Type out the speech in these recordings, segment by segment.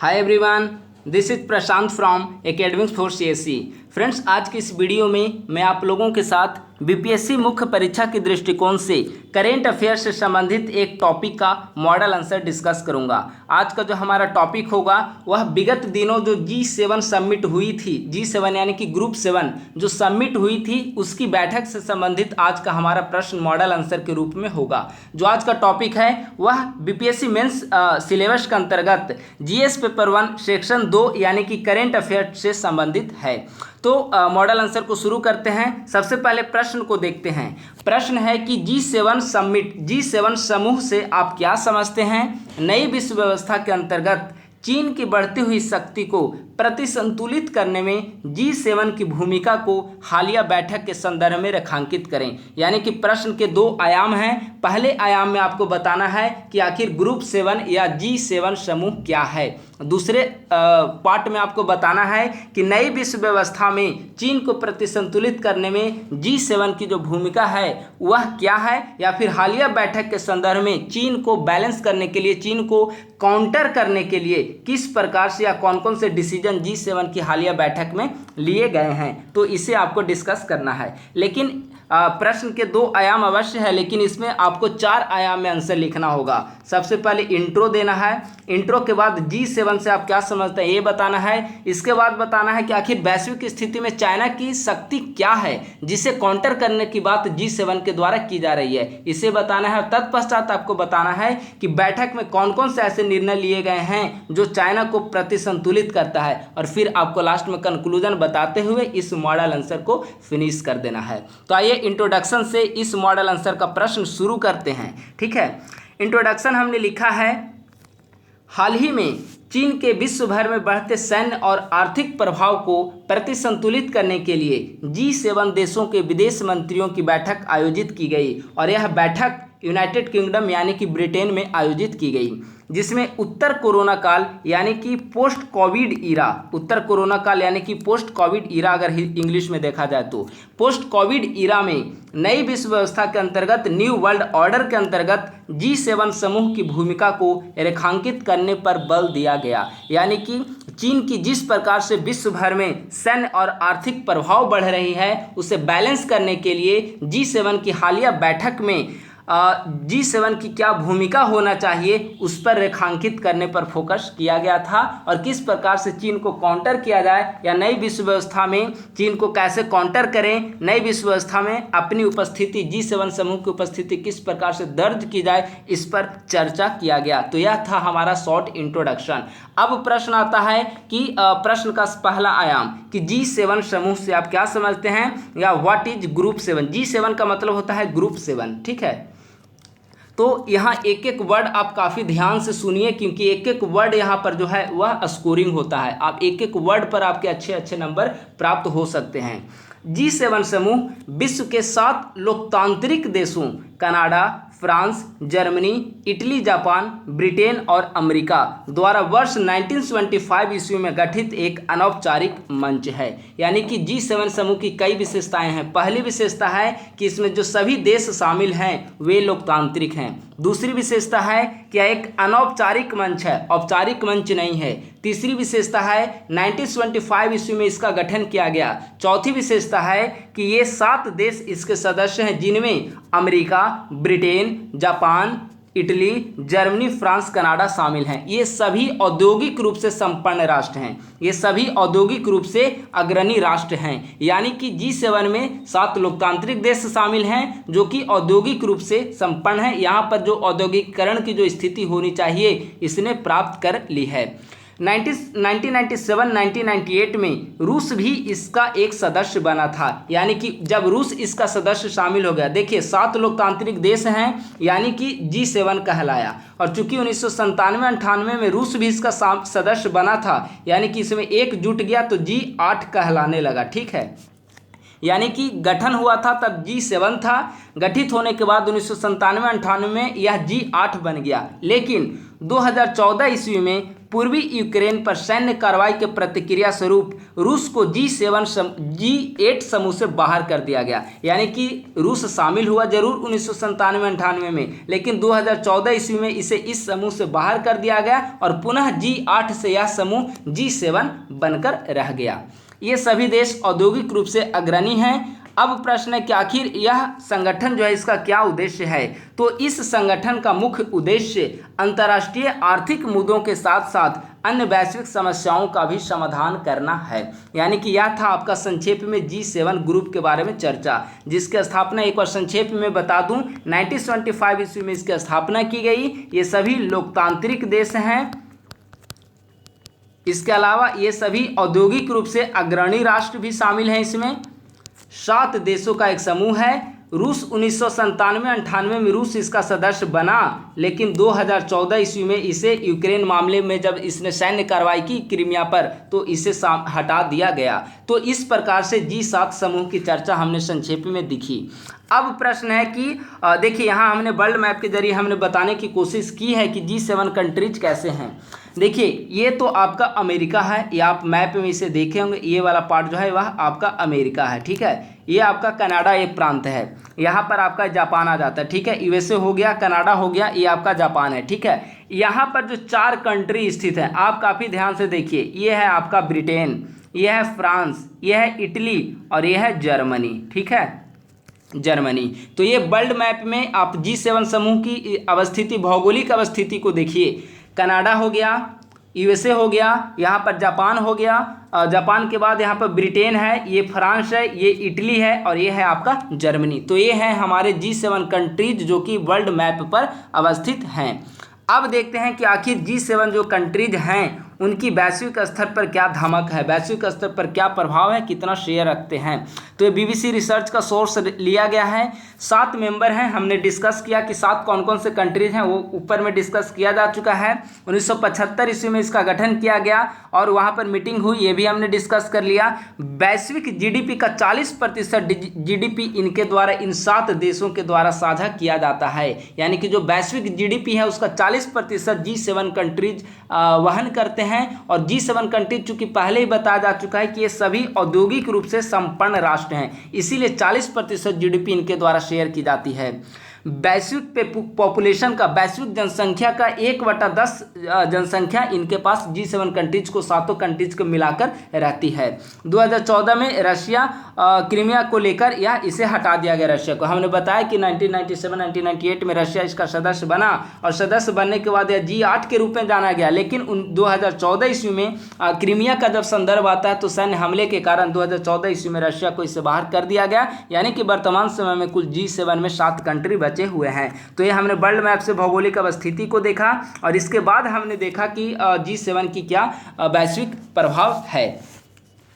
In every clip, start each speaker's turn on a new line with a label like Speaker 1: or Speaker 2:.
Speaker 1: Hi everyone, this is Prashant from academics for CSC. Friends, आज की इस video में मैं आप लोगों के साथ बीपीएससी मुख्य परीक्षा के दृष्टिकोण से करेंट अफेयर से संबंधित एक टॉपिक का मॉडल आंसर डिस्कस करूंगा। आज का जो हमारा टॉपिक होगा वह विगत दिनों जो G7 समिट हुई थी, G7 यानी कि ग्रुप 7 जो समिट हुई थी उसकी बैठक से संबंधित आज का हमारा प्रश्न मॉडल आंसर के रूप में होगा। जो आज का टॉपिक है वह बीपीएससी मेंस सिलेबस के अंतर्गत जीएस पेपर 1 सेक्शन 2 यानी कि करेंट अफेयर से संबंधित है। तो मॉडल आंसर को शुरू करते हैं। सबसे पहले प्रश्न को देखते हैं। प्रश्न है कि G7 समिट, G7 समूह से आप क्या समझते हैं? नई विश्व व्यवस्था के अंतर्गत चीन की बढ़ती हुई शक्ति को प्रतिसंतुलित करने में G7 की भूमिका को हालिया बैठक के संदर्भ में रेखांकित करें। यानी कि प्रश्न के दो आयाम हैं। पहले आयाम में आपको बताना है कि आखिर ग्रुप 7 या G7 समूह क्या है। दूसरे पार्ट में आपको बताना है कि नई विश्व व्यवस्था में चीन को प्रतिसंतुलित करने में G7 की जो भूमिका है वह क्या है, या फिर हालिया बैठक के संदर्भ में चीन को बैलेंस करने के लिए, चीन को काउंटर करने के लिए किस प्रकार से या कौन कौन से डिसीजन G7 की हालिया बैठक में लिए गए हैं। तो इसे आपको डिस्कस करना है। लेकिन प्रश्न के दो आयाम अवश्य है, लेकिन इसमें आपको 4 आयाम में आंसर लिखना होगा। सबसे पहले इंट्रो देना है। इंट्रो के बाद G7 से आप क्या समझते हैं ये बताना है। इसके बाद बताना है कि आखिर वैश्विक स्थिति में चाइना की शक्ति क्या है जिसे काउंटर करने की बात G7 के द्वारा की जा रही है, इसे बताना है। तत्पश्चात आपको बताना है कि बैठक में कौन कौन से ऐसे निर्णय लिए गए हैं जो चाइना को प्रतिसंतुलित करता है, और फिर आपको लास्ट में कंक्लूजन बताते हुए इस मॉडल आंसर को फिनिश कर देना है। तो आइए इंट्रोडक्शन से इस मॉडल आंसर का प्रश्न शुरू करते हैं। ठीक है, इंट्रोडक्शन हमने लिखा है, हाल ही में चीन के विश्व भर में बढ़ते सैन्य और आर्थिक प्रभाव को प्रतिसंतुलित करने के लिए G7 देशों के विदेश मंत्रियों की बैठक आयोजित की गई, और यह बैठक यूनाइटेड किंगडम यानी कि ब्रिटेन में आयोजित की गई, जिसमें उत्तर कोरोना काल यानी कि पोस्ट कोविड ईरा, उत्तर कोरोना काल यानी कि पोस्ट कोविड ईरा अगर इंग्लिश में देखा जाए तो पोस्ट कोविड ईरा में नई विश्व व्यवस्था के अंतर्गत, न्यू वर्ल्ड ऑर्डर के अंतर्गत G7 समूह की भूमिका को रेखांकित करने पर बल दिया गया। यानी कि चीन की जिस प्रकार से विश्व भर में सैन्य और आर्थिक प्रभाव बढ़ रही है उसे बैलेंस करने के लिए G7 की हालिया बैठक में G7 की क्या भूमिका होना चाहिए उस पर रेखांकित करने पर फोकस किया गया था, और किस प्रकार से चीन को काउंटर किया जाए या नई विश्व व्यवस्था में चीन को कैसे काउंटर करें, नई विश्व व्यवस्था में अपनी उपस्थिति, G7 समूह की उपस्थिति किस प्रकार से दर्ज की जाए, इस पर चर्चा किया गया। तो यह था हमारा शॉर्ट इंट्रोडक्शन। अब प्रश्न आता है कि प्रश्न का पहला आयाम कि G7 समूह से आप क्या समझते हैं, या व्हाट इज ग्रुप 7। G7 का मतलब होता है ग्रुप 7। ठीक है, तो यहाँ एक एक वर्ड आप काफ़ी ध्यान से सुनिए, क्योंकि एक एक वर्ड यहाँ पर जो है वह स्कोरिंग होता है। आप एक एक वर्ड पर आपके अच्छे अच्छे नंबर प्राप्त हो सकते हैं। G7 समूह विश्व के 7 लोकतांत्रिक देशों Canada, France, Germany, Italy, Japan, Britain और अमेरिका द्वारा वर्ष 1975 ईस्वी में गठित एक अनौपचारिक मंच है। यानी कि G7 समूह की कई विशेषताएं हैं। पहली विशेषता है कि इसमें जो सभी देश शामिल हैं वे लोकतांत्रिक हैं। दूसरी विशेषता है कि यह एक अनौपचारिक मंच है, औपचारिक मंच नहीं है। तीसरी विशेषता है 1975 ईस्वी में इसका गठन किया गया। चौथी विशेषता है कि ये 7 देश इसके सदस्य हैं, जिनमें America, Britain, Japan, Italy, Germany, France, Canada शामिल हैं। ये सभी औद्योगिक रूप से संपन्न राष्ट्र हैं, ये सभी औद्योगिक रूप से अग्रणी राष्ट्र हैं। यानी कि G7 में 7 लोकतांत्रिक देश शामिल हैं जो कि औद्योगिक रूप से संपन्न हैं। यहाँ पर जो औद्योगिकरण की जो स्थिति होनी चाहिए इसने प्राप्त कर ली है। 1997-1998 में रूस भी इसका एक सदस्य बना था। यानी कि जब रूस इसका सदस्य शामिल हो गया, देखिए 7 लोकतांत्रिक देश हैं यानी कि G7 कहलाया, और चूंकि 1997-98 में रूस भी इसका सदस्य बना था, यानी कि इसमें एक जुट गया तो G8 कहलाने लगा। ठीक है, यानी कि गठन हुआ था तब G7 था, गठित होने के बाद 1997-98 में यह G8 बन गया। लेकिन 2014 ईस्वी में पूर्वी यूक्रेन पर सैन्य कार्रवाई के प्रतिक्रिया स्वरूप रूस को G8 समूह से बाहर कर दिया गया। यानी कि रूस शामिल हुआ जरूर 1997-98 में, लेकिन 2014 ईस्वी में इसे इस समूह से बाहर कर दिया गया और पुनः G8 से यह समूह G7 बनकर रह गया। ये सभी देश औद्योगिक रूप से अग्रणी हैं। अब प्रश्न है कि आखिर यह संगठन जो है इसका क्या उद्देश्य है। तो इस संगठन का मुख्य उद्देश्य अंतर्राष्ट्रीय आर्थिक मुद्दों के साथ साथ अन्य वैश्विक समस्याओं का भी समाधान करना है। यानी कि यह था आपका संक्षेप में G7 ग्रुप के बारे में चर्चा, जिसकी स्थापना एक बार संक्षेप में बता दूं 1975 ईस्वी में इसकी स्थापना की गई। ये सभी लोकतांत्रिक देश हैं। इसके अलावा ये सभी औद्योगिक रूप से अग्रणी राष्ट्र भी शामिल हैं। इसमें 7 देशों का एक समूह है। रूस 1997-98 में रूस इसका सदस्य बना, लेकिन 2014 ईस्वी में इसे यूक्रेन मामले में जब इसने सैन्य कार्रवाई की क्रीमिया पर, तो इसे हटा दिया गया। तो इस प्रकार से G7 समूह की चर्चा हमने संक्षेप में दिखी। अब प्रश्न है कि देखिए यहाँ हमने वर्ल्ड मैप के जरिए हमने बताने की कोशिश की है कि G7 कंट्रीज कैसे हैं। देखिए ये तो आपका अमेरिका है, ये आप मैप में इसे देखे होंगे, ये वाला पार्ट जो है वह आपका अमेरिका है, ठीक है। ये आपका कनाडा एक प्रांत है, यहाँ पर आपका जापान आ जाता है, ठीक है। यूएसए हो गया, कनाडा हो गया, ये आपका जापान है, ठीक है। यहाँ पर जो 4 कंट्री स्थित हैं, आप काफ़ी ध्यान से देखिए, ये है आपका ब्रिटेन, ये है फ्रांस, ये है इटली और ये है जर्मनी, ठीक है, जर्मनी। तो ये वर्ल्ड मैप में आप G7 समूह की अवस्थिति, भौगोलिक अवस्थिति को देखिए। कनाडा हो गया, यूएसए हो गया, यहाँ पर जापान हो गया, जापान के बाद यहाँ पर ब्रिटेन है, ये फ्रांस है, ये इटली है और ये है आपका जर्मनी। तो ये है हमारे G7 कंट्रीज जो कि वर्ल्ड मैप पर अवस्थित हैं। अब देखते हैं कि आखिर G7 जो कंट्रीज हैं उनकी वैश्विक स्तर पर क्या धमक है, वैश्विक स्तर पर क्या प्रभाव है, कितना शेयर रखते हैं। तो ये BBC रिसर्च का सोर्स लिया गया है। 7 मेंबर हैं, हमने डिस्कस किया कि 7 कौन कौन से कंट्रीज हैं, वो ऊपर में डिस्कस किया जा चुका है। 1975 ईस्वी में इसका गठन किया गया और वहाँ पर मीटिंग हुई, ये भी हमने डिस्कस कर लिया। वैश्विक GDP का 40% GDP इनके द्वारा, इन 7 देशों के द्वारा साझा किया जाता है। यानी कि जो वैश्विक GDP है उसका 40% G7 कंट्रीज वहन करते हैं। और G7 कंट्रीज चूंकि पहले ही बताया जा चुका है कि ये सभी औद्योगिक रूप से संपन्न राष्ट्र हैं, इसीलिए 40% GDP इनके द्वारा शेयर की जाती है। वैश्विक पॉपुलेशन का, वैश्विक जनसंख्या का 1/10 जनसंख्या इनके पास G7 कंट्रीज को, 7 कंट्रीज को मिलाकर रहती है। 2014 में रशिया क्रीमिया को लेकर या इसे हटा दिया गया रशिया को। हमने बताया कि 1997-1998 में रशिया इसका सदस्य बना और सदस्य बनने के बाद यह G8 के रूप में जाना गया। लेकिन 2014 ईस्वी में क्रीमिया का जब संदर्भ आता है तो सैन्य हमले के कारण 2014 ईस्वी में रशिया को इससे बाहर कर दिया गया। यानी कि वर्तमान समय में कुल G7 में 7 कंट्री बचे हुए हैं। तो ये हमने वर्ल्ड मैप से भौगोलिक अवस्थिति को देखा और इसके बाद हमने देखा कि G7 की क्या वैश्विक प्रभाव है।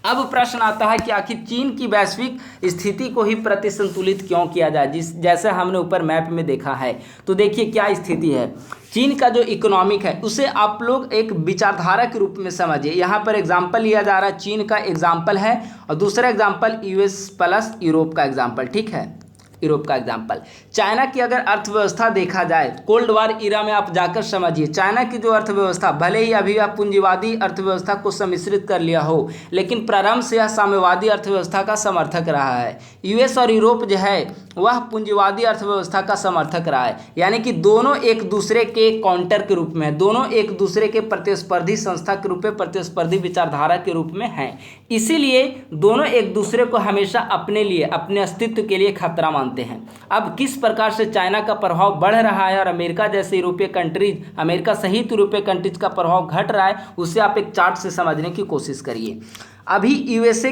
Speaker 1: अब प्रश्न आता है कि आखिर चीन की वैश्विक स्थिति को ही प्रतिसंतुलित क्यों किया जाए, जैसे हमने ऊपर मैप में देखा है। तो देखिए क्या स्थिति है। चीन का जो इकोनॉमिक है उसे आप लोग एक विचारधारा के रूप में समझिए। यहाँ पर एग्जाम्पल लिया जा रहा है, चीन का एग्जाम्पल है और दूसरा एग्जाम्पल US प्लस यूरोप का एग्जाम्पल, ठीक है, यूरोप का एग्जाम्पल। चाइना की अगर अर्थव्यवस्था देखा जाए, कोल्ड वार इरा में आप जाकर समझिए, चाइना की जो अर्थव्यवस्था, भले ही अभी आप पूंजीवादी अर्थव्यवस्था को सम्मिश्रित कर लिया हो, लेकिन प्रारंभ से यह साम्यवादी अर्थव्यवस्था का समर्थक रहा है। US और यूरोप जो है वह पूंजीवादी अर्थव्यवस्था का समर्थक रहा है। यानी कि दोनों एक दूसरे के काउंटर के रूप में, दोनों एक दूसरे के प्रतिस्पर्धी संस्था के रूप में, प्रतिस्पर्धी विचारधारा के रूप में हैं। इसीलिए दोनों एक दूसरे को हमेशा अपने लिए, अपने अस्तित्व के लिए खतरा मानते हैं। अब किस प्रकार से चाइना का प्रभाव बढ़ रहा है और अमेरिका जैसे यूरोपीय कंट्रीज, अमेरिका सहित यूरोपीय कंट्रीज का प्रभाव घट रहा है, उसे आप एक चार्ट से समझने की कोशिश करिए। अभी यूएस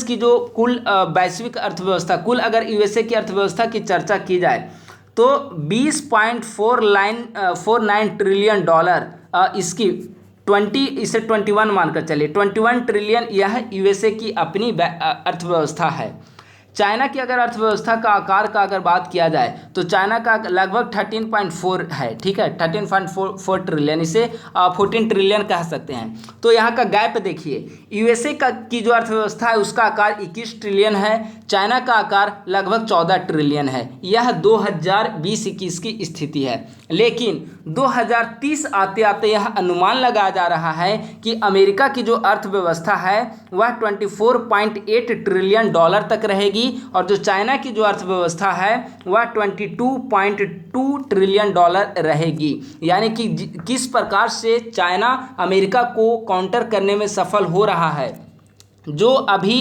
Speaker 1: की जो कुल वैश्विक अर्थव्यवस्था, कुल अगर यूएसए की अर्थव्यवस्था की चर्चा की जाए तो 20.49 ट्रिलियन डॉलर इसकी 21 मानकर चलिए, 21 ट्रिलियन यह यूएसए की अपनी अर्थव्यवस्था है। चाइना की अगर अर्थव्यवस्था का आकार का अगर बात किया जाए तो चाइना का लगभग 13.4 है, ठीक है, 13.4 ट्रिलियन, इसे 14 ट्रिलियन कह सकते हैं। तो यहाँ का गैप देखिए, यूएसए का की जो अर्थव्यवस्था है उसका आकार 21 ट्रिलियन है, चाइना का आकार लगभग 14 ट्रिलियन है। यह 2020-21 की स्थिति है। लेकिन 2030 आते आते यह अनुमान लगाया जा रहा है कि अमेरिका की जो अर्थव्यवस्था है वह 24.8 ट्रिलियन डॉलर तक रहेगी और जो चाइना की जो अर्थव्यवस्था है वह 22.2 ट्रिलियन डॉलर रहेगी। यानी कि किस प्रकार से चाइना अमेरिका को काउंटर करने में सफल हो रहा है। जो अभी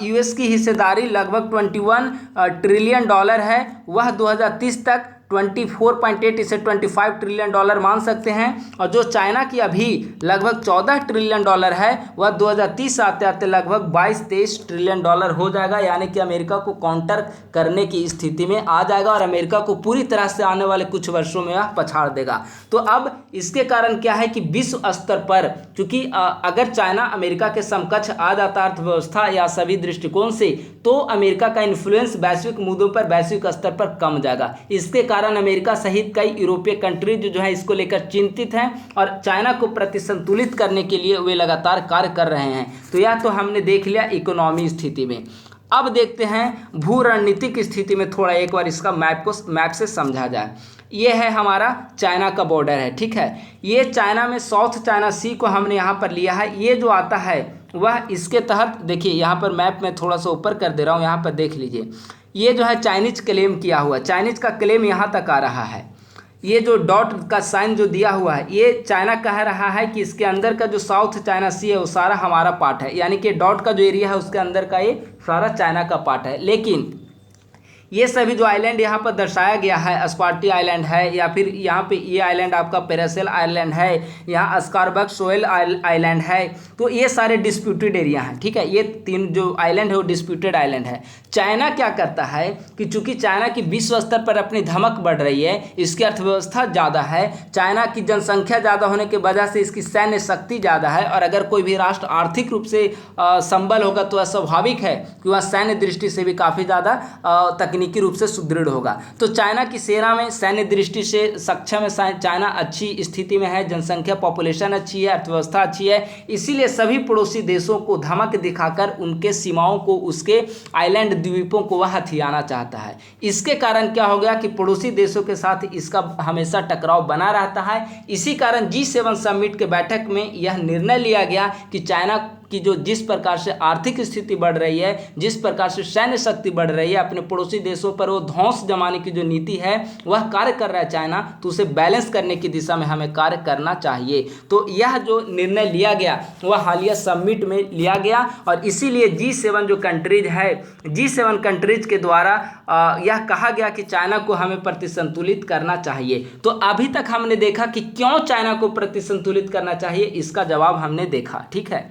Speaker 1: यूएस की हिस्सेदारी लगभग 21 ट्रिलियन डॉलर है, वह 2030 तक 24.8 इसे 25 ट्रिलियन डॉलर मान सकते हैं। और जो चाइना की अभी लगभग 14 ट्रिलियन डॉलर है वह 2030 आते आते लगभग 22-23 ट्रिलियन डॉलर हो जाएगा। यानी कि अमेरिका को काउंटर करने की स्थिति में आ जाएगा और अमेरिका को पूरी तरह से आने वाले कुछ वर्षों में यह पछाड़ देगा। तो अब इसके कारण क्या है कि विश्व स्तर पर, क्योंकि अगर चाइना अमेरिका के समकक्ष आ जाता अर्थव्यवस्था या सभी दृष्टिकोण से, तो अमेरिका का इन्फ्लुएंस वैश्विक मुद्दों पर वैश्विक स्तर पर कम जाएगा। इसके कारण अमेरिका सहित कई यूरोपीय कंट्रीज जो है इसको लेकर चिंतित हैं और चाइना को प्रतिसंतुलित करने के लिए वे लगातार कार्य कर रहे हैं। तो यह तो हमने देख लिया इकोनॉमी स्थिति में। अब देखते हैं भू रणनीतिक स्थिति में, थोड़ा एक बार इसका मैप से समझा जाए। ये है हमारा चाइना का बॉर्डर है, ठीक है। ये चाइना में साउथ चाइना सी को हमने यहाँ पर लिया है। ये जो आता है वह इसके तहत, देखिए यहाँ पर मैप में थोड़ा सा ऊपर कर दे रहा हूँ, यहाँ पर देख लीजिए। ये जो है चाइनीज क्लेम किया हुआ, चाइनीज का क्लेम यहाँ तक आ रहा है। ये जो डॉट का साइन जो दिया हुआ है, ये चाइना कह रहा है कि इसके अंदर का जो साउथ चाइना सी है वो सारा हमारा पार्ट है। यानी कि डॉट का जो एरिया है उसके अंदर का ये सारा चाइना का पार्ट है। लेकिन ये सभी जो आइलैंड यहाँ पर दर्शाया गया है, स्पार्टी आइलैंड है, या फिर यहाँ पे ये आइलैंड आपका पेरासेल आइलैंड है, यहाँ स्कारबर्ग शोएल आइलैंड है, तो ये सारे डिस्प्यूटेड एरिया हैं, ठीक है। ये तीन जो आइलैंड है वो डिस्प्यूटेड आइलैंड है। चाइना क्या करता है कि चूंकि चाइना की विश्व स्तर पर अपनी धमक बढ़ रही है, इसकी अर्थव्यवस्था ज़्यादा है, चाइना की जनसंख्या ज़्यादा होने की वजह से इसकी सैन्य शक्ति ज़्यादा है, और अगर कोई भी राष्ट्र आर्थिक रूप से संबल होगा तो स्वाभाविक है कि वह सैन्य दृष्टि से भी काफ़ी ज़्यादा तकनीकी रूप से सुदृढ़ होगा। तो चाइना की सेना में सैन्य दृष्टि से सक्षम है, चाइना अच्छी स्थिति में है, जनसंख्या पॉपुलेशन अच्छी है, अर्थव्यवस्था अच्छी है। इसीलिए सभी पड़ोसी देशों को धमक दिखाकर उनके सीमाओं को, उसके आइलैंड द्वीपों को वह हथियाना चाहता है। इसके कारण क्या हो गया कि पड़ोसी देशों के साथ इसका हमेशा टकराव बना रहता है। इसी कारण G7 समिट के बैठक में यह निर्णय लिया गया कि चाइना कि जो जिस प्रकार से आर्थिक स्थिति बढ़ रही है, जिस प्रकार से सैन्य शक्ति बढ़ रही है, अपने पड़ोसी देशों पर वो ध्वंस जमाने की जो नीति है वह कार्य कर रहा है चाइना, तो उसे बैलेंस करने की दिशा में हमें कार्य करना चाहिए। तो यह जो निर्णय लिया गया वह हालिया समिट में लिया गया और इसीलिए G7 जो कंट्रीज है, G7 कंट्रीज के द्वारा यह कहा गया कि चाइना को हमें प्रतिसंतुलित करना चाहिए। तो अभी तक हमने देखा कि क्यों चाइना को प्रतिसंतुलित करना चाहिए, इसका जवाब हमने देखा, ठीक है।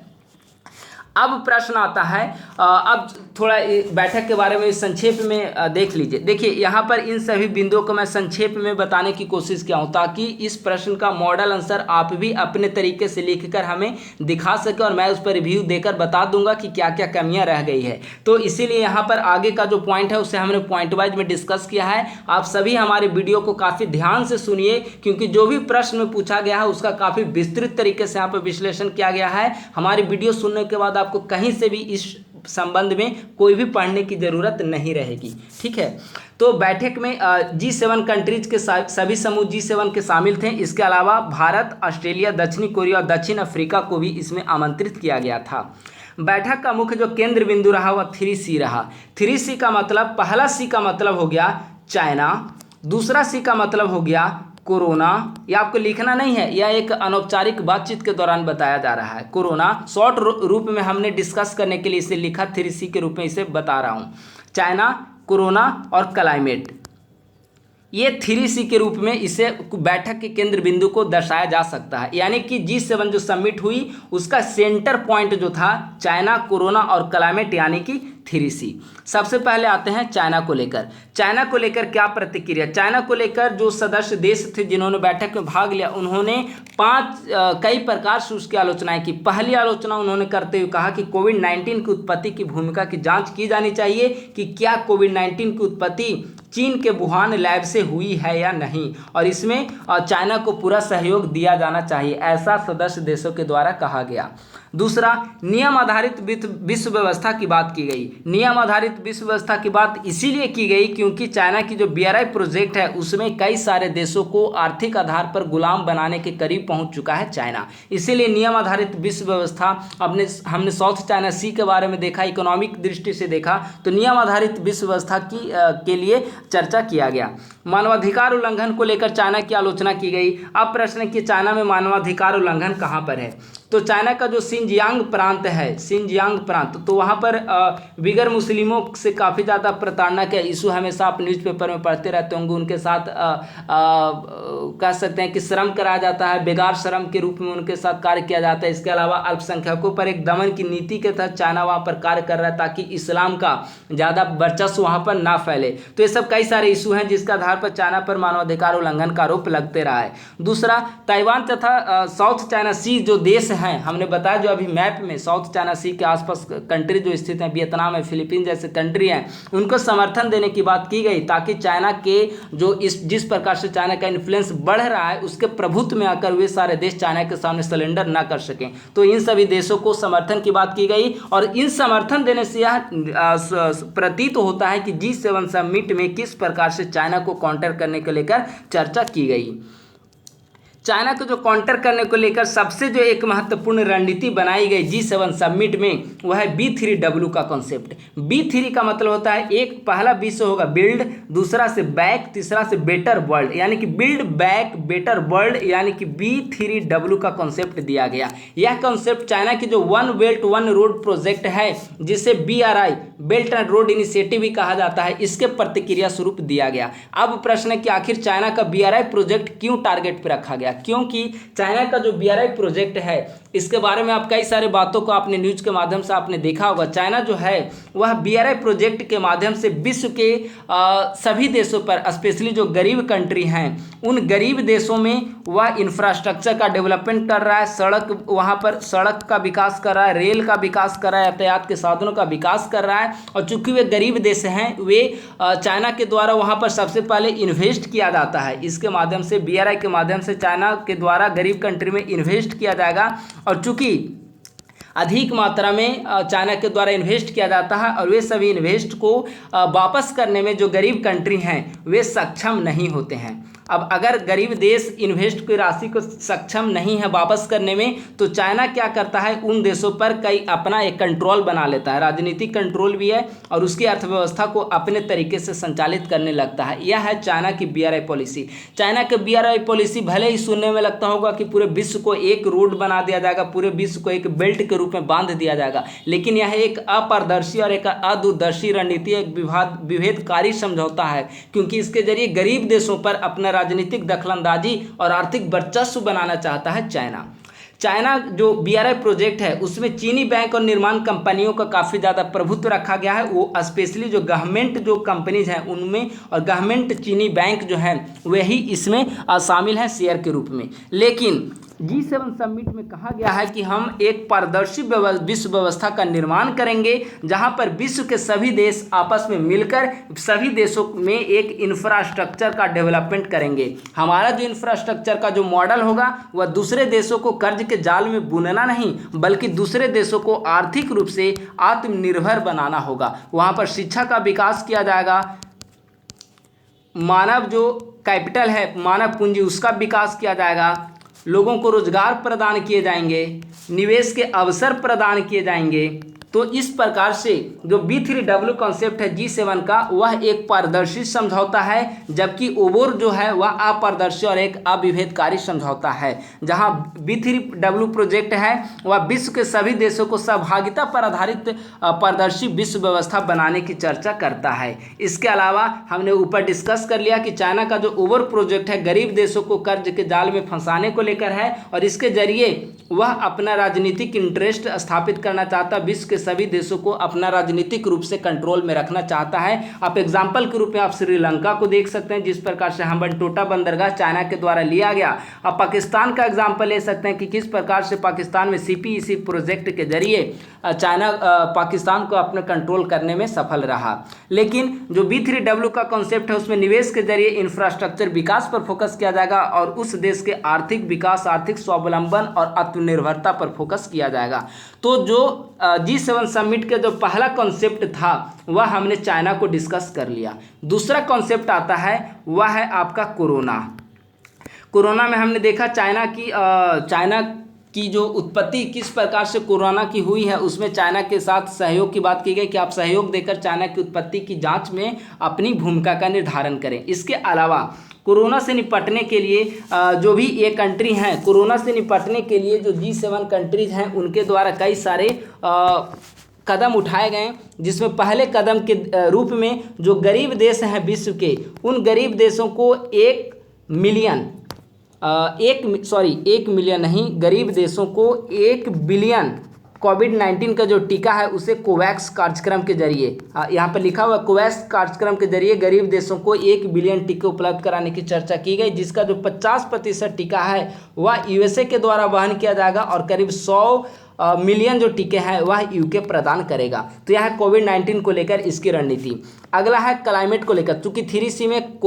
Speaker 1: अब प्रश्न आता है, अब थोड़ा बैठक के बारे में संक्षेप में देख लीजिए। देखिए यहाँ पर इन सभी बिंदुओं को मैं संक्षेप में बताने की कोशिश किया हूँ ताकि इस प्रश्न का मॉडल आंसर आप भी अपने तरीके से लिखकर हमें दिखा सके और मैं उस पर रिव्यू देकर बता दूंगा कि क्या क्या कमियां रह गई है। तो इसीलिए यहाँ पर आगे का जो पॉइंट है उसे हमने पॉइंट वाइज में डिस्कस किया है। आप सभी हमारे वीडियो को काफ़ी ध्यान से सुनिए क्योंकि जो भी प्रश्न में पूछा गया है उसका काफ़ी विस्तृत तरीके से यहाँ पर विश्लेषण किया गया है। हमारी वीडियो सुनने के बाद आपको कहीं से भी इस संबंध में कोई भी पढ़ने की जरूरत नहीं रहेगी, ठीक है। तो बैठक में G7 कंट्रीज के सभी समूह G7 के शामिल थे। इसके अलावा भारत, ऑस्ट्रेलिया, दक्षिणी कोरिया और दक्षिण अफ्रीका को भी इसमें आमंत्रित किया गया था। बैठक का मुख्य जो केंद्र बिंदु रहा वह 3C रहा। 3C का मतलब, पहला C का मतलब हो गया चाइना, दूसरा C का मतलब हो गया कोरोना। यह आपको लिखना नहीं है, यह एक अनौपचारिक बातचीत के दौरान बताया जा रहा है। कोरोना शॉर्ट रूप में हमने डिस्कस करने के लिए इसे लिखा, 3C के रूप में इसे बता रहा हूँ। चाइना, कोरोना और क्लाइमेट, ये 3C के रूप में इसे बैठक के केंद्र बिंदु को दर्शाया जा सकता है। यानी कि G7 जो समिट हुई उसका सेंटर पॉइंट जो था चाइना, कोरोना और क्लाइमेट यानी कि 3C। सबसे पहले आते हैं चाइना को लेकर। चाइना को लेकर क्या प्रतिक्रिया? चाइना को लेकर जो सदस्य देश थे जिन्होंने बैठक में भाग लिया उन्होंने कई प्रकार से उसकी आलोचनाएं की। पहली आलोचना उन्होंने करते हुए कहा कि कोविड-19 की उत्पत्ति की भूमिका की जांच की जानी चाहिए कि क्या कोविड-19 की उत्पत्ति चीन के वुहान लैब से हुई है या नहीं, और इसमें चाइना को पूरा सहयोग दिया जाना चाहिए, ऐसा सदस्य देशों के द्वारा कहा गया। दूसरा, नियम आधारित विश्व व्यवस्था की बात की गई। नियम आधारित विश्व व्यवस्था की बात इसीलिए की गई क्योंकि चाइना की जो BRI प्रोजेक्ट है उसमें कई सारे देशों को आर्थिक आधार पर गुलाम बनाने के करीब पहुंच चुका है चाइना। इसीलिए नियम आधारित विश्व व्यवस्था हमने साउथ चाइना सी के बारे में देखा, इकोनॉमिक दृष्टि से देखा, तो नियम आधारित विश्व व्यवस्था के लिए चर्चा किया गया। मानवाधिकार उल्लंघन को लेकर चाइना की आलोचना की गई। अब प्रश्न है कि चाइना में मानवाधिकार उल्लंघन कहाँ पर है? तो चाइना का जो सिंजियांग प्रांत है, सिंजियांग प्रांत, तो वहाँ पर बिगर मुस्लिमों से काफ़ी ज़्यादा प्रताड़ना का इशू हमेशा आप न्यूज़पेपर में पढ़ते रहते होंगे। उनके साथ कह सकते हैं कि श्रम कराया जाता है, बेगार श्रम के रूप में उनके साथ कार्य किया जाता है। इसके अलावा अल्पसंख्यकों पर एक दमन की नीति के तहत चाइना वहाँ पर कार्य कर रहा है ताकि इस्लाम का ज़्यादा वर्चस्व वहाँ पर ना फैले। तो ये सब कई सारे इशू हैं जिसके आधार पर चाइना पर मानवाधिकार उल्लंघन का आरोप लगते रहा है। दूसरा, ताइवान तथा साउथ चाइना सी जो देश हैं, हमने बताया जो अभी मैप में साउथ चाइना सी के आसपास कंट्री जो स्थित हैं, वियतनाम है, फिलीपींस जैसे कंट्री हैं, उनको समर्थन देने की बात की गई ताकि चाइना के जो जिस प्रकार से चाइना का इन्फ्लुएंस बढ़ रहा है उसके प्रभुत्व में आकर वे सारे देश चाइना के सामने सरेंडर ना कर सकें। तो इन सभी देशों को समर्थन की बात की गई और इन समर्थन देने से यह प्रतीत होता है कि G7 समिट में किस प्रकार से चाइना को काउंटर करने को लेकर चर्चा की गई। चाइना को जो काउंटर करने को लेकर सबसे जो एक महत्वपूर्ण रणनीति बनाई गई G7 समिट में वह है B3W का कॉन्सेप्ट। B3 का मतलब होता है एक पहला B से होगा बिल्ड, दूसरा से बैक, तीसरा से बेटर वर्ल्ड, यानी कि बिल्ड बैक बेटर वर्ल्ड, यानी कि B3W का कॉन्सेप्ट दिया गया। यह कॉन्सेप्ट चाइना की जो one belt one road project है जिसे BRI belt and road initiative भी कहा जाता है, इसके प्रतिक्रिया स्वरूप दिया गया। अब प्रश्न है कि आखिर चाइना का BRI प्रोजेक्ट क्यों टारगेट पर रखा गया? क्योंकि चाइना का जो BRI प्रोजेक्ट है इसके बारे में आप कई सारे बातों को आपने न्यूज़ के माध्यम से आपने देखा होगा। चाइना जो है वह BRI प्रोजेक्ट के माध्यम से विश्व के सभी देशों पर, स्पेशली जो गरीब कंट्री हैं उन गरीब देशों में वह इंफ्रास्ट्रक्चर का डेवलपमेंट कर रहा है, सड़क वहाँ पर सड़क का विकास कर रहा है, रेल का विकास कर रहा है, यातायात के साधनों का विकास कर रहा है। और चूंकि वे गरीब देश हैं वे चाइना के द्वारा वहाँ पर सबसे पहले इन्वेस्ट किया जाता है। इसके माध्यम से BRI के माध्यम से चाइना के द्वारा गरीब कंट्री में इन्वेस्ट किया जाएगा और चूंकि अधिक मात्रा में चाइना के द्वारा इन्वेस्ट किया जाता है और वे सभी इन्वेस्ट को वापस करने में जो गरीब कंट्री हैं वे सक्षम नहीं होते हैं। अब अगर गरीब देश इन्वेस्ट की राशि को सक्षम नहीं है वापस करने में तो चाइना क्या करता है उन देशों पर कई अपना एक कंट्रोल बना लेता है, राजनीतिक कंट्रोल भी है और उसकी अर्थव्यवस्था को अपने तरीके से संचालित करने लगता है। यह है चाइना की BRI पॉलिसी। चाइना की BRI पॉलिसी भले ही सुनने में लगता होगा कि पूरे विश्व को एक रोड बना दिया जाएगा, पूरे विश्व को एक बेल्ट के रूप में बांध दिया जाएगा, लेकिन यह एक अपारदर्शी और एक अदूरदर्शी रणनीति, एक विभेदकारी समझौता है क्योंकि इसके जरिए गरीब देशों पर अपना राजनीतिक दखलंदाजी और आर्थिक वर्चस्व बनाना चाहता है चाइना जो BRI प्रोजेक्ट है उसमें चीनी बैंक और निर्माण कंपनियों का काफ़ी ज़्यादा प्रभुत्व रखा गया है। वो स्पेशली जो गवर्नमेंट जो कंपनीज हैं उनमें और गवर्नमेंट चीनी बैंक जो हैं वही इसमें शामिल हैं शेयर के रूप में। लेकिन G7 समिट में कहा गया है कि हम एक पारदर्शी विश्व व्यवस्था का निर्माण करेंगे जहां पर विश्व के सभी देश आपस में मिलकर सभी देशों में एक इंफ्रास्ट्रक्चर का डेवलपमेंट करेंगे। हमारा जो इंफ्रास्ट्रक्चर का जो मॉडल होगा वह दूसरे देशों को कर्ज के जाल में बुनना नहीं बल्कि दूसरे देशों को आर्थिक रूप से आत्मनिर्भर बनाना होगा। वहाँ पर शिक्षा का विकास किया जाएगा, मानव जो कैपिटल है मानव पूंजी उसका विकास किया जाएगा, लोगों को रोजगार प्रदान किए जाएंगे, निवेश के अवसर प्रदान किए जाएंगे तो इस प्रकार से जो B3W कॉन्सेप्ट है G7 का, वह एक पारदर्शी समझौता है, जबकि ओबोर जो है वह अपारदर्शी और एक अविभेदकारी समझौता है। जहां B3W प्रोजेक्ट है वह विश्व के सभी देशों को सहभागिता पर आधारित पारदर्शी विश्व व्यवस्था बनाने की चर्चा करता है। इसके अलावा हमने ऊपर डिस्कस कर लिया कि चाइना का जो ओवर प्रोजेक्ट है गरीब देशों को कर्ज के जाल में फंसाने को लेकर है, और इसके जरिए वह अपना राजनीतिक इंटरेस्ट स्थापित करना चाहता है, विश्व के सभी देशों को अपना राजनीतिक रूप से कंट्रोल में रखना चाहता है। आप एग्जाम्पल के रूप में आप श्रीलंका को देख सकते हैं, जिस प्रकार से हम्बनटोटा बंदरगाह चाइना के द्वारा लिया गया। अब पाकिस्तान का एग्जाम्पल ले सकते हैं कि किस प्रकार से पाकिस्तान में CPEC प्रोजेक्ट के जरिए चाइना पाकिस्तान को अपने कंट्रोल करने में सफल रहा। लेकिन जो B3W का कॉन्सेप्ट है उसमें निवेश के जरिए इंफ्रास्ट्रक्चर विकास पर फोकस किया जाएगा और उस देश के आर्थिक विकास, आर्थिक स्वावलंबन और आत्मनिर्भरता पर फोकस किया जाएगा। तो जो G7 समिट के जो पहला कॉन्सेप्ट था वह हमने चाइना को डिस्कस कर लिया। दूसरा कॉन्सेप्ट आता है वह है आपका कोरोना में हमने देखा चाइना की जो उत्पत्ति किस प्रकार से कोरोना की हुई है, उसमें चाइना के साथ सहयोग की बात की गई कि आप सहयोग देकर चाइना की उत्पत्ति की जांच में अपनी भूमिका का निर्धारण करें। इसके अलावा कोरोना से निपटने के लिए जो भी ये कंट्री हैं, कोरोना से निपटने के लिए जो G7 कंट्रीज हैं उनके द्वारा कई सारे कदम उठाए गए, जिसमें पहले कदम के रूप में जो गरीब देश हैं विश्व के, उन गरीब देशों को 1 मिलियन नहीं, गरीब देशों को 1 बिलियन कोविड-19 का जो टीका है उसे कोवैक्स कार्यक्रम के जरिए, यहाँ पर लिखा हुआ कोवैक्स कार्यक्रम के जरिए गरीब देशों को 1 बिलियन टीके उपलब्ध कराने की चर्चा की गई, जिसका जो 50% टीका है वह USA के द्वारा वहन किया जाएगा और करीब 100 मिलियन जो टीके हैं वह UK प्रदान करेगा। तो यह है कोविड-19 को लेकर इसकी रणनीति। अगला है क्लाइमेट को लेकर, चूँकि 3C में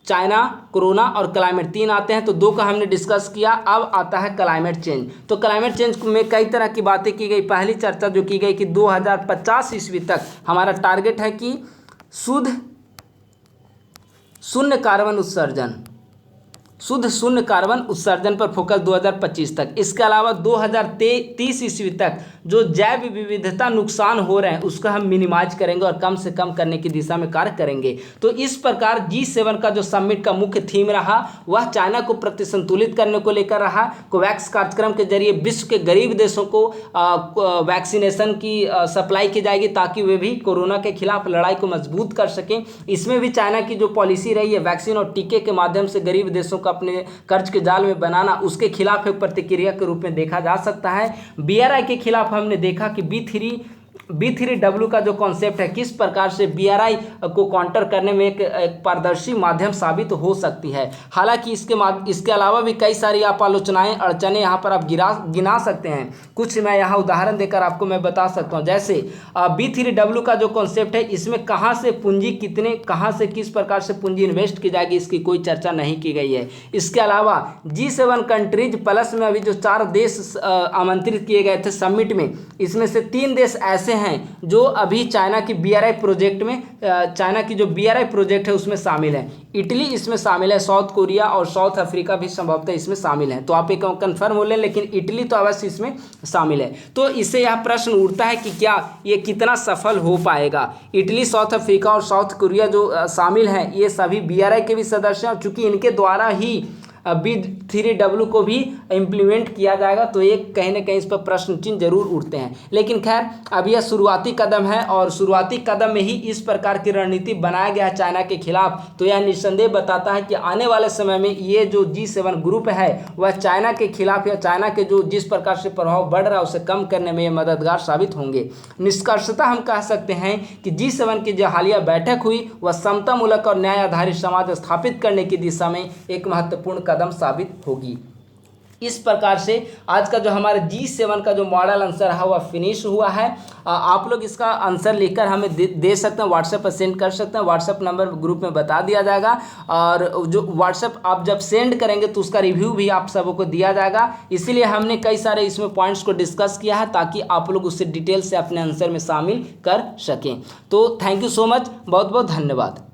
Speaker 1: चाइना, कोरोना और क्लाइमेट 3 आते हैं, तो 2 का हमने डिस्कस किया। अब आता है क्लाइमेट चेंज। तो क्लाइमेट चेंज में कई तरह की बातें की गई। पहली चर्चा जो की गई कि 2050 ईस्वी तक हमारा टारगेट है कि शून्य कार्बन उत्सर्जन पर फोकस 2025 तक। इसके अलावा 2030 ईस्वी तक जो जैव विविधता नुकसान हो रहे हैं उसको हम मिनिमाइज करेंगे और कम से कम करने की दिशा में कार्य करेंगे। तो इस प्रकार G7 का जो समिट का मुख्य थीम रहा वह चाइना को प्रतिसंतुलित करने को लेकर रहा। कोवैक्स कार्यक्रम के जरिए विश्व के गरीब देशों को वैक्सीनेशन की सप्लाई की जाएगी ताकि वे भी कोरोना के खिलाफ लड़ाई को मजबूत कर सकें। इसमें भी चाइना की जो पॉलिसी रही है वैक्सीन और टीके के माध्यम से गरीब देशों अपने कर्ज के जाल में बनाना, उसके खिलाफ एक प्रतिक्रिया के रूप में देखा जा सकता है। BRI के खिलाफ हमने देखा कि B3W का जो कॉन्सेप्ट है किस प्रकार से BRI को काउंटर करने में एक पारदर्शी माध्यम साबित हो सकती है। हालांकि इसके अलावा भी कई सारी आप आलोचनाएं, अड़चने यहाँ पर आप गिना सकते हैं। कुछ मैं यहाँ उदाहरण देकर आपको मैं बता सकता हूँ। जैसे B3W का जो कॉन्सेप्ट है इसमें कहाँ से किस प्रकार से पूंजी इन्वेस्ट की जाएगी इसकी कोई चर्चा नहीं की गई है। इसके अलावा G7 कंट्रीज प्लस में अभी जो 4 देश आमंत्रित किए गए थे समिट में, इसमें से 3 देश ऐसे हैं जो अभी चाइना की BRI प्रोजेक्ट में, चाइना की जो BRI प्रोजेक्ट है उसमें शामिल है। इटली इसमें शामिल है, साउथ कोरिया और साउथ अफ्रीका भी संभवतः इसमें शामिल है। तो आप एक कंफर्म हो लें, लेकिन इटली तो अवश्य इसमें शामिल है। तो इससे यह प्रश्न उठता है कि क्या ये कितना सफल हो पाएगा। इटली, साउथ अफ्रीका और साउथ कोरिया जो शामिल हैं ये सभी BRI के भी सदस्य हैं, और चूँकि इनके द्वारा ही B3W को भी इम्प्लीमेंट किया जाएगा तो ये कहीं ना कहीं इस पर प्रश्न चिन्ह जरूर उठते हैं। लेकिन खैर अब यह शुरुआती कदम है और शुरुआती कदम में ही इस प्रकार की रणनीति बनाया गया है चाइना के खिलाफ। तो यह निस्संदेह बताता है कि आने वाले समय में ये जो G7 ग्रुप है वह चाइना के खिलाफ या चाइना के जो जिस प्रकार से प्रभाव बढ़ रहा है उसे कम करने में ये मददगार साबित होंगे। निष्कर्षतः हम कह सकते हैं कि G7 की जो हालिया बैठक हुई वह समतामूलक और न्याय आधारित समाज स्थापित करने की दिशा में एक महत्वपूर्ण कदम साबित होगी। इस प्रकार से आज का जो हमारा G7 का जो मॉडल आंसर है वह फिनिश हुआ है। आप लोग इसका आंसर लिखकर हमें दे सकते हैं, व्हाट्सएप पर सेंड कर सकते हैं। व्हाट्सएप नंबर ग्रुप में बता दिया जाएगा और जो व्हाट्सएप आप जब सेंड करेंगे तो उसका रिव्यू भी आप सबों को दिया जाएगा। इसीलिए हमने कई सारे इसमें पॉइंट्स को डिस्कस किया है ताकि आप लोग उससे डिटेल से अपने आंसर में शामिल कर सकें। तो थैंक यू सो मच, बहुत बहुत धन्यवाद।